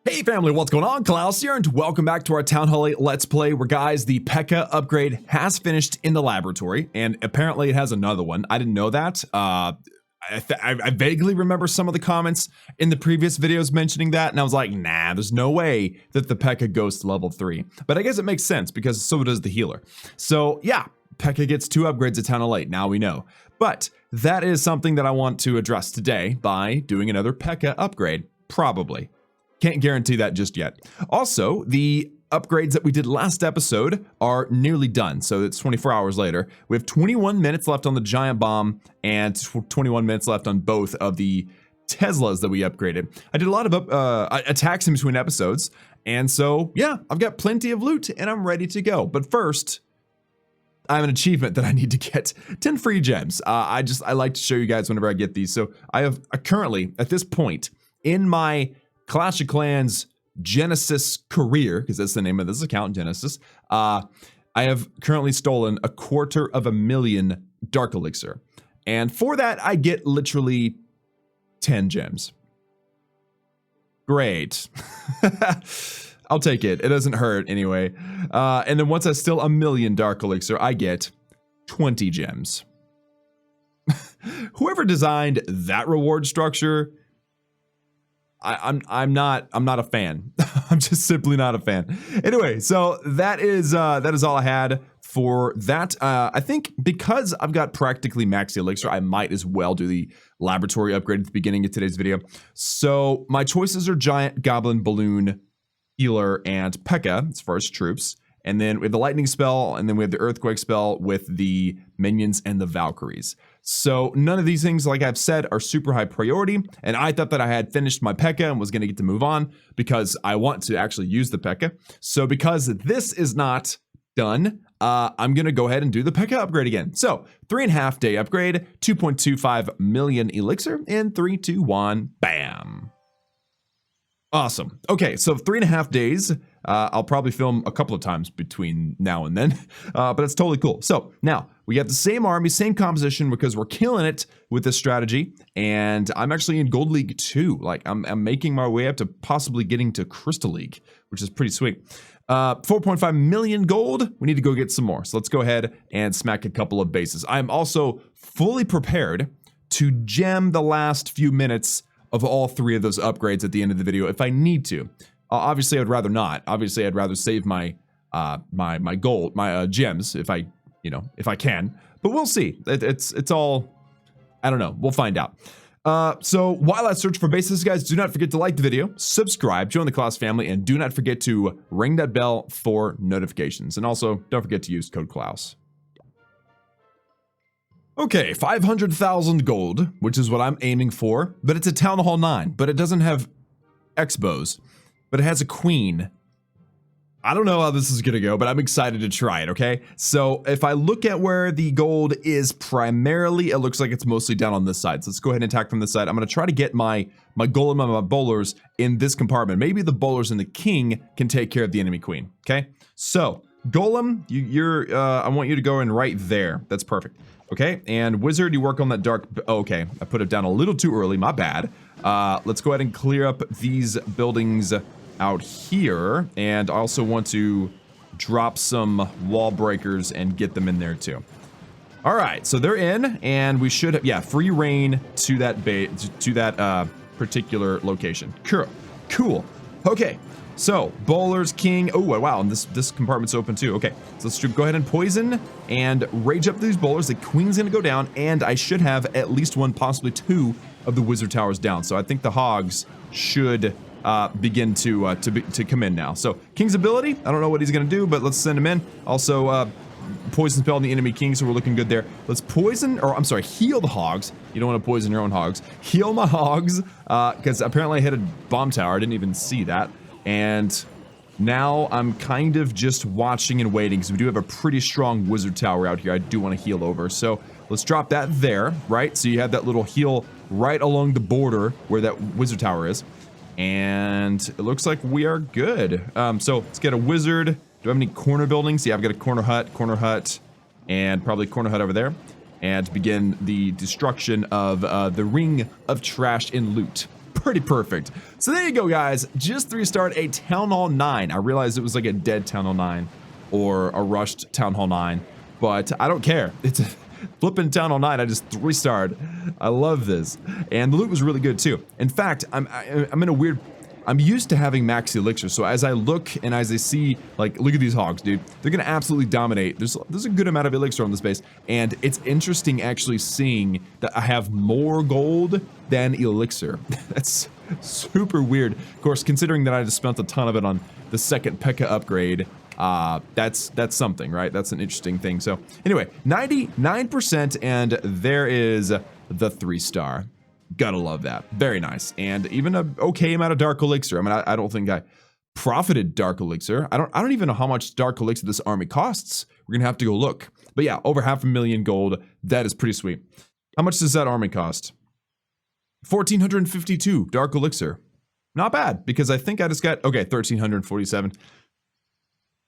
Hey family, what's going on? Klaus here, and welcome back to our Town Hall 8 Let's Play, where guys, the Pekka upgrade has finished in the laboratory, and apparently it has another one. I didn't know that. I vaguely remember some of the comments in the previous videos mentioning that, and I was like, nah, there's no way that the Pekka goes to level 3. But I guess it makes sense, because so does the healer. So yeah, Pekka gets 2 upgrades at Town Hall 8, now we know. But that is something that I want to address today by doing another Pekka upgrade, probably. Can't guarantee that just yet. Also, the upgrades that we did last episode are nearly done, so it's 24 hours later. We have 21 minutes left on the giant bomb and 21 minutes left on both of the Teslas that we upgraded. I did a lot of attacks in between episodes, and so yeah, I've got plenty of loot and I'm ready to go. But first, I have an achievement that I need to get 10 free gems. I like to show you guys whenever I get these. So I have currently, at this point, in my Clash of Clans Genesis career, because that's the name of this account, Genesis, I have currently stolen 250,000 Dark Elixir. And for that, I get literally 10 gems. Great. I'll take it. It doesn't hurt anyway. And then once I steal 1,000,000 Dark Elixir, I get 20 gems. Whoever designed that reward structure, I'm not a fan. I'm just simply not a fan. Anyway, so that is all I had for that. I think because I've got practically max elixir, I might as well do the laboratory upgrade at the beginning of today's video. So my choices are Giant, Goblin, Balloon, Healer, and Pekka as far as troops. And then we have the lightning spell, and then we have the earthquake spell with the minions and the Valkyries. So none of these things, like I've said, are super high priority. And I thought that I had finished my Pekka and was going to get to move on because I want to actually use the Pekka. So because this is not done, I'm going to go ahead and do the Pekka upgrade again. So 3.5 day upgrade, 2.25 million elixir, and 3, 2, 1, bam. Awesome. Okay, so 3.5 days. I'll probably film a couple of times between now and then, but it's totally cool. So now we have the same army, same composition, because we're killing it with this strategy. And I'm actually in Gold League 2. Like I'm making my way up to possibly getting to Crystal League, which is pretty sweet. 4.5 million gold. We need to go get some more. So let's go ahead and smack a couple of bases. I'm also fully prepared to gem the last few minutes of all 3 of those upgrades at the end of the video if I need to. Obviously, I'd rather not. Obviously, I'd rather save my my gold, my gems if I can. But we'll see. It's all, I don't know. We'll find out. So while I search for bases, guys, do not forget to like the video, subscribe, join the Klaus family, and do not forget to ring that bell for notifications. And also, don't forget to use code Klaus. Okay, 500,000 gold, which is what I'm aiming for, but it's a Town Hall 9, but it doesn't have X-bows, but it has a queen. I don't know how this is gonna go, but I'm excited to try it, okay? So if I look at where the gold is primarily, it looks like it's mostly down on this side. So let's go ahead and attack from this side. I'm gonna try to get my golem and my bowlers in this compartment. Maybe the bowlers and the king can take care of the enemy queen, okay? So, golem, I want you to go in right there. That's perfect. Okay, and wizard, you work on that dark. Oh, okay, I put it down a little too early, my bad. Let's go ahead and clear up these buildings out here, and I also want to drop some wall breakers and get them in there too. All right, so they're in, and we should have, yeah, free reign to that particular location. Cool. Okay. So, bowlers, king. Oh, wow, and this compartment's open too. Okay, so let's go ahead and poison and rage up these bowlers. The queen's gonna go down, and I should have at least 1, possibly 2 of the wizard towers down. So I think the hogs should begin to come in now. So, king's ability, I don't know what he's gonna do, but let's send him in. Also, poison spell on the enemy king, so we're looking good there. Let's poison, or I'm sorry, heal the hogs. You don't want to poison your own hogs. Heal my hogs, because apparently I hit a bomb tower. I didn't even see that. And now I'm kind of just watching and waiting because we do have a pretty strong wizard tower out here I do want to heal over. So let's drop that there, right? So you have that little heal right along the border where that wizard tower is. And it looks like we are good. So let's get a wizard. Do I have any corner buildings? Yeah, I've got a corner hut, and probably corner hut over there. And begin the destruction of the ring of trash and loot. pretty perfect. So there you go, guys. Just 3-starred a Town Hall 9. I realized it was like a dead Town Hall 9 or a rushed Town Hall 9, but I don't care. It's a flipping Town Hall 9. I just 3-starred. I love this. And the loot was really good too. In fact, I'm in a weird... I'm used to having max elixir, so as I look and as I see, like, look at these hogs, dude. They're gonna absolutely dominate. There's a good amount of elixir on this base, and it's interesting actually seeing that I have more gold than elixir. That's super weird. Of course, considering that I just spent a ton of it on the second Pekka upgrade, that's something, right? That's an interesting thing. So anyway, 99%, and there is the 3-star. Gotta love that. Very nice. And even a okay amount of dark elixir. I mean, I don't think I profited dark elixir. I don't even know how much dark elixir this army costs. We're gonna have to go look. But yeah, over 500,000 gold. That is pretty sweet. How much does that army cost? 1,452 dark elixir. Not bad, because I think I just got, okay, 1,347.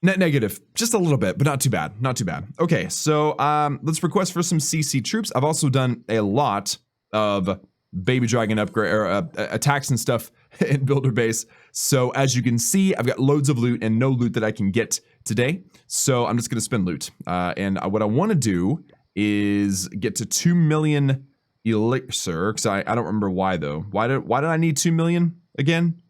Net negative, just a little bit, but not too bad. Not too bad. Okay, so let's request for some CC troops. I've also done a lot of baby dragon upgrade or attacks and stuff in builder base. So as you can see, I've got loads of loot and no loot that I can get today. So I'm just gonna spend loot. And what I want to do is get to 2 million elixir, because I don't remember why though. Why did I need 2 million again?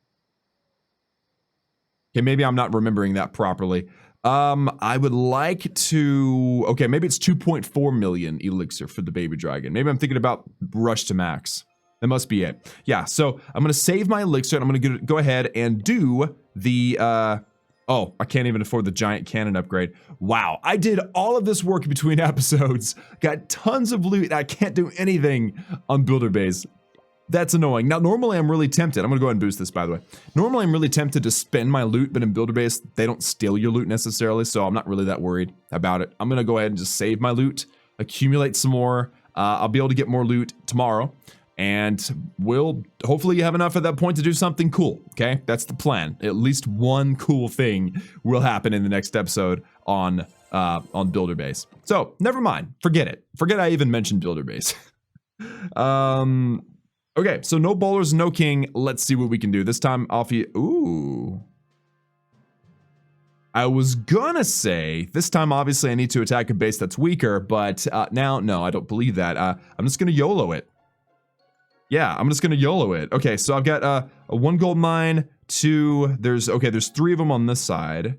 Okay, maybe I'm not remembering that properly. I would like to, okay, maybe it's 2.4 million elixir for the baby dragon. Maybe I'm thinking about rush to max. That must be it. Yeah, so I'm gonna save my elixir and I'm gonna go ahead and do the, oh, I can't even afford the giant cannon upgrade. Wow, I did all of this work between episodes, got tons of loot, and I can't do anything on builder base. That's annoying. Now, normally I'm really tempted. I'm gonna go ahead and boost this, by the way. Normally I'm really tempted to spend my loot, but in builder base, they don't steal your loot necessarily, so I'm not really that worried about it. I'm gonna go ahead and just save my loot, accumulate some more. I'll be able to get more loot tomorrow, and we'll hopefully have enough at that point to do something cool, okay? That's the plan. At least one cool thing will happen in the next episode on builder base. So, never mind. Forget it. Forget I even mentioned builder base. Okay, so no bowlers, no king. Let's see what we can do. This time, Alfie. Ooh. I was gonna say, this time, obviously, I need to attack a base that's weaker, but now, no, I don't believe that. I'm just gonna YOLO it. Yeah, I'm just gonna YOLO it. Okay, so I've got a 1 gold mine, 2, there's 3 of them on this side.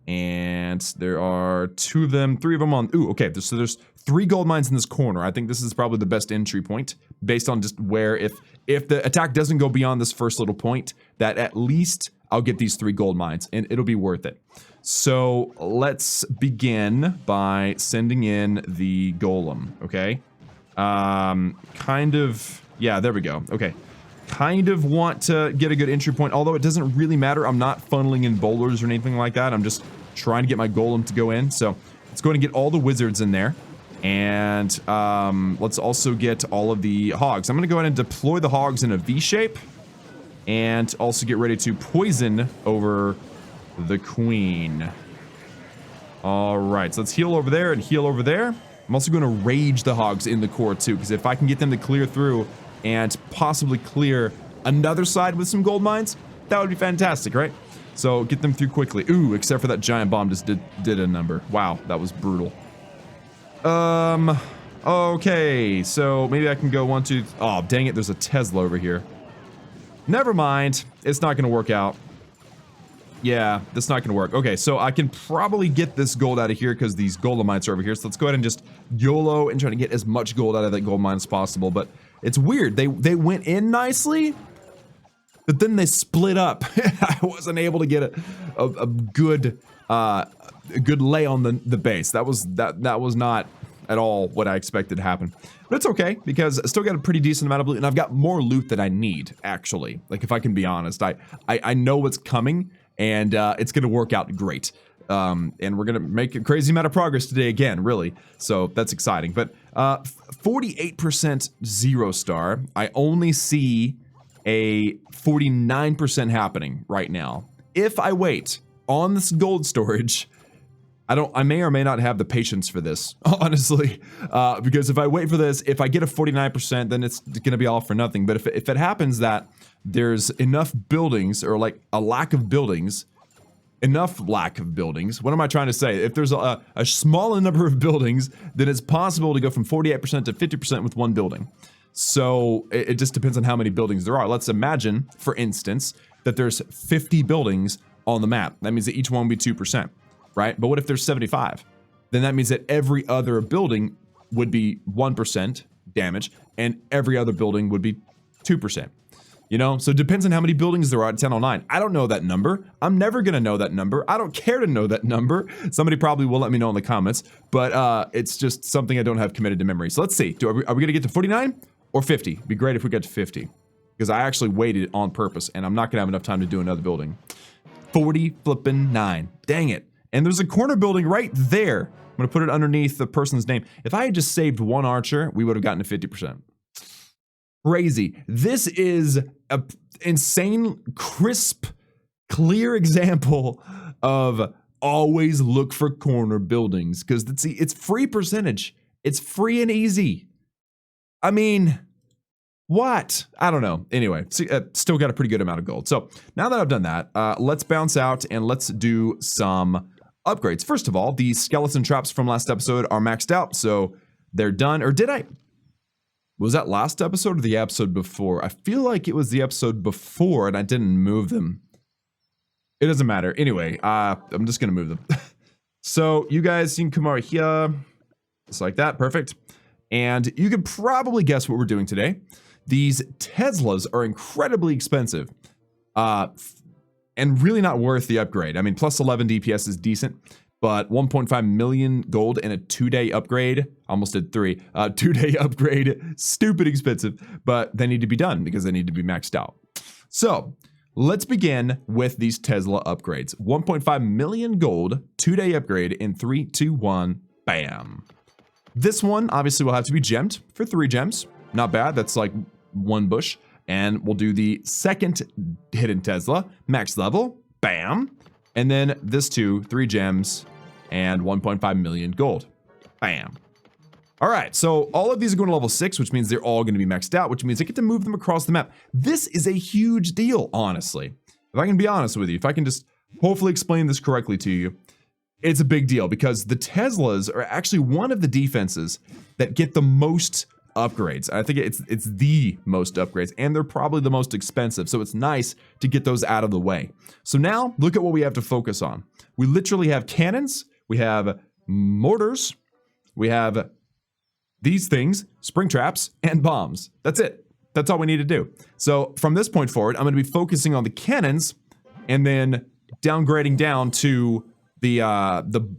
And there are 2 of them, 3 of them on, ooh, okay, so there's 3 gold mines in this corner. I think this is probably the best entry point, based on just where, if the attack doesn't go beyond this first little point, that at least I'll get these 3 gold mines, and it'll be worth it. So let's begin by sending in the golem, okay? Kind of, yeah, there we go, okay. Kind of want to get a good entry point, although it doesn't really matter. I'm not funneling in bowlers or anything like that. I'm just trying to get my golem to go in. So let's go ahead and get all the wizards in there. And let's also get all of the hogs. I'm going to go ahead and deploy the hogs in a V shape. And also get ready to poison over the queen. All right, so let's heal over there and heal over there. I'm also going to rage the hogs in the core too, because if I can get them to clear through and possibly clear another side with some gold mines, that would be fantastic, right? So get them through quickly. Ooh, except for that giant bomb just did a number. Wow, that was brutal. Okay, so maybe I can go 1, 2, oh, dang it, there's a Tesla over here. Never mind, it's not gonna work out. Yeah, that's not gonna work. Okay, so I can probably get this gold out of here because these golem mines are over here. So let's go ahead and just YOLO and try to get as much gold out of that gold mine as possible. But it's weird, they went in nicely, but then they split up. I wasn't able to get a good lay on the base. That was not at all what I expected to happen. But it's okay, because I still got a pretty decent amount of loot, and I've got more loot than I need, actually. Like, if I can be honest, I know what's coming, and it's gonna work out great. And we're gonna make a crazy amount of progress today again, really. So that's exciting. But 48% 0-star. I only see a 49% happening right now. If I wait on this gold storage, I may or may not have the patience for this, honestly, because if I wait for this, if I get a 49%, then it's going to be all for nothing. But if it happens that there's enough buildings, or like a lack of buildings, what am I trying to say? If there's a smaller number of buildings, then it's possible to go from 48% to 50% with one building. So it just depends on how many buildings there are. Let's imagine, for instance, that there's 50 buildings on the map. That means that each one would be 2%. Right? But what if there's 75? Then that means that every other building would be 1% damage, and every other building would be 2%. You know, so it depends on how many buildings there are at 1009. I don't know that number. I'm never going to know that number. I don't care to know that number. Somebody probably will let me know in the comments, but it's just something I don't have committed to memory. So let's see. Are we going to get to 49 or 50? It'd be great if we got to 50, because I actually waited on purpose, and I'm not going to have enough time to do another building. 40-flippin'-9. Dang it. And there's a corner building right there. I'm going to put it underneath the person's name. If I had just saved one archer, we would have gotten to 50%. Crazy. This is an insane, crisp, clear example of always look for corner buildings, because it's free percentage. It's free and easy. I mean, what? I don't know. Anyway, still got a pretty good amount of gold. So now that I've done that, let's bounce out and let's do some upgrades. First of all, the skeleton traps from last episode are maxed out, so they're done. Or was that last episode or the episode before? I feel like it was the episode before and I didn't move them. It doesn't matter. Anyway, I'm just gonna move them. So you guys, you can come over here, just like that, perfect. And you can probably guess what we're doing today. These Teslas are incredibly expensive. And really not worth the upgrade. I mean, plus 11 DPS is decent, but 1.5 million gold in a 2-day upgrade, almost did 3, 2-day upgrade, stupid expensive, but they need to be done because they need to be maxed out. So let's begin with these Tesla upgrades. 1.5 million gold, 2-day upgrade in 3, 2, 1, bam. This one obviously will have to be gemmed for 3 gems. Not bad, that's like 1 bush. And we'll do the second hidden Tesla, max level, bam. And then this 3 gems and 1.5 million gold, bam. All right, so all of these are going to level 6, which means they're all going to be maxed out, which means I get to move them across the map. This is a huge deal, honestly. If I can be honest with you, if I can just hopefully explain this correctly to you, it's a big deal because the Teslas are actually one of the defenses that get the most upgrades. I think it's the most upgrades, and they're probably the most expensive, so it's nice to get those out of the way. So now look at what we have to focus on. We literally have cannons, we have mortars, we have these things, spring traps, and bombs. That's it. That's all we need to do. So from this point forward, I'm going to be focusing on the cannons and then downgrading down to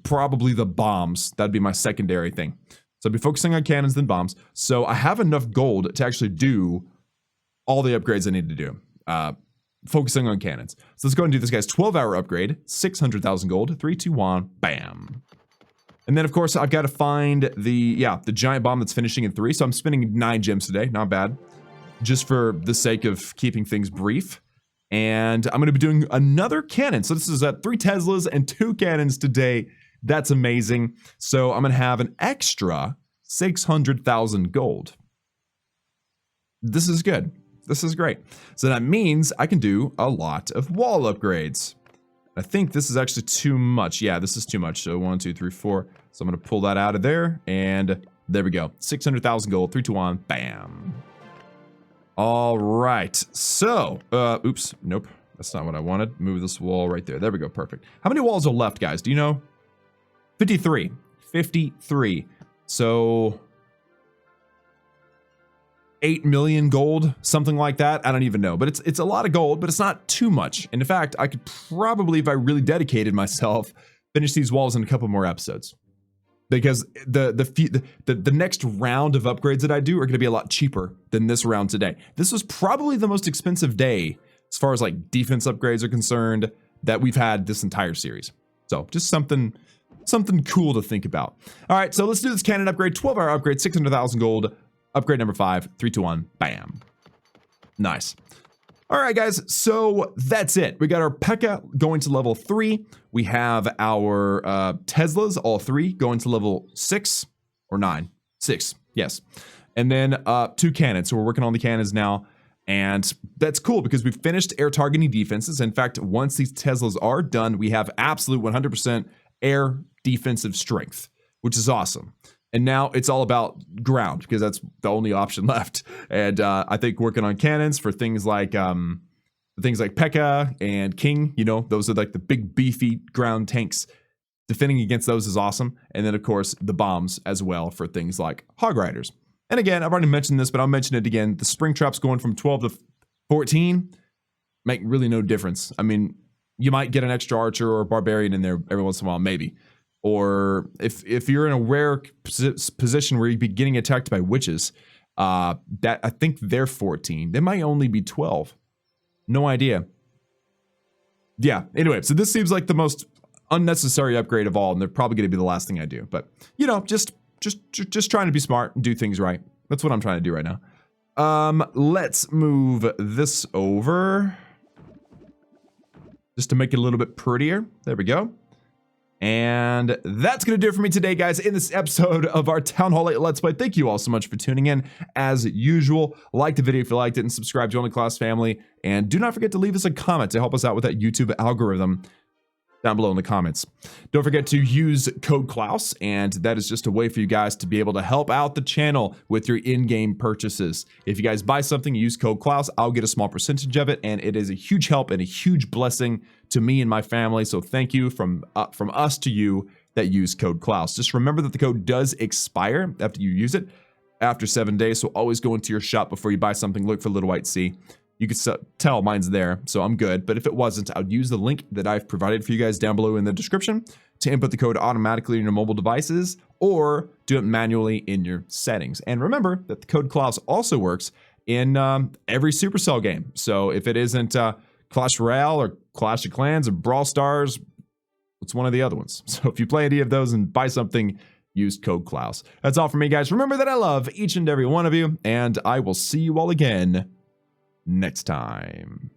probably the bombs. That'd be my secondary thing. So I'll be focusing on cannons then bombs. So I have enough gold to actually do all the upgrades I need to do. Focusing on cannons. So let's go and do this guy's 12-hour upgrade. 600,000 gold. 3, 2, 1. Bam. And then of course I've got to find the giant bomb that's finishing in 3. So I'm spending 9 gems today. Not bad. Just for the sake of keeping things brief. And I'm going to be doing another cannon. So this is 3 Teslas and 2 cannons today. That's amazing. So I'm going to have an extra 600,000 gold. This is good. This is great. So that means I can do a lot of wall upgrades. I think this is actually too much. Yeah, this is too much. So 1, 2, 3, 4. So I'm going to pull that out of there. And there we go. 600,000 gold. 3, 2, 1. Bam. All right. So, oops. Nope. That's not what I wanted. Move this wall right there. There we go. Perfect. How many walls are left, guys? Do you know? 53. 53. So 8 million gold, something like that. I don't even know, but it's a lot of gold, but it's not too much. And in fact, I could probably, if I really dedicated myself, finish these walls in a couple more episodes. Because the next round of upgrades that I do are going to be a lot cheaper than this round today. This was probably the most expensive day as far as like defense upgrades are concerned that we've had this entire series. So just something cool to think about. All right, so let's do this cannon upgrade. 12-hour upgrade, 600,000 gold. Upgrade number 5, 3, 2, 1, bam. Nice. All right, guys, so that's it. We got our Pekka going to level 3. We have our Teslas, all 3, going to level 6 or 9. 6, yes. And then 2 cannons. So we're working on the cannons now. And that's cool because we've finished air targeting defenses. In fact, once these Teslas are done, we have absolute 100% air defensive strength, which is awesome. And now it's all about ground because that's the only option left. And I think working on cannons for things like Pekka and King, you know, those are like the big beefy ground tanks. Defending against those is awesome. And then of course the bombs as well for things like Hog Riders. And again, I've already mentioned this, but I'll mention it again. The spring traps going from 12 to 14 make really no difference. I mean, you might get an extra archer or barbarian in there every once in a while, maybe. Or if you're in a rare position where you'd be getting attacked by witches, that I think they're 14. They might only be 12. No idea. Yeah, anyway, so this seems like the most unnecessary upgrade of all, and they're probably going to be the last thing I do. But, you know, just trying to be smart and do things right. That's what I'm trying to do right now. Let's move this over. Just to make it a little bit prettier. There we go. And that's going to do it for me today, guys, in this episode of our Town Hall 8 Let's Play. Thank you all so much for tuning in. As usual, like the video if you liked it and subscribe, join the Klaus family. And do not forget to leave us a comment to help us out with that YouTube algorithm down below in the comments. Don't forget to use code Klaus, and that is just a way for you guys to be able to help out the channel with your in-game purchases. If you guys buy something, use code Klaus, I'll get a small percentage of it, and it is a huge help and a huge blessing to me and my family. So thank you from us to you that use code Klaus. Just remember that the code does expire after you use it after 7 days. So always go into your shop before you buy something. Look for Little White C. You can tell mine's there, so I'm good. But if it wasn't, I would use the link that I've provided for you guys down below in the description to input the code automatically in your mobile devices or do it manually in your settings. And remember that the code Klaus also works in every Supercell game. So if it isn't Clash Royale or Clash of Clans or Brawl Stars, it's one of the other ones. So if you play any of those and buy something, use code Klaus. That's all for me, guys. Remember that I love each and every one of you, and I will see you all again next time.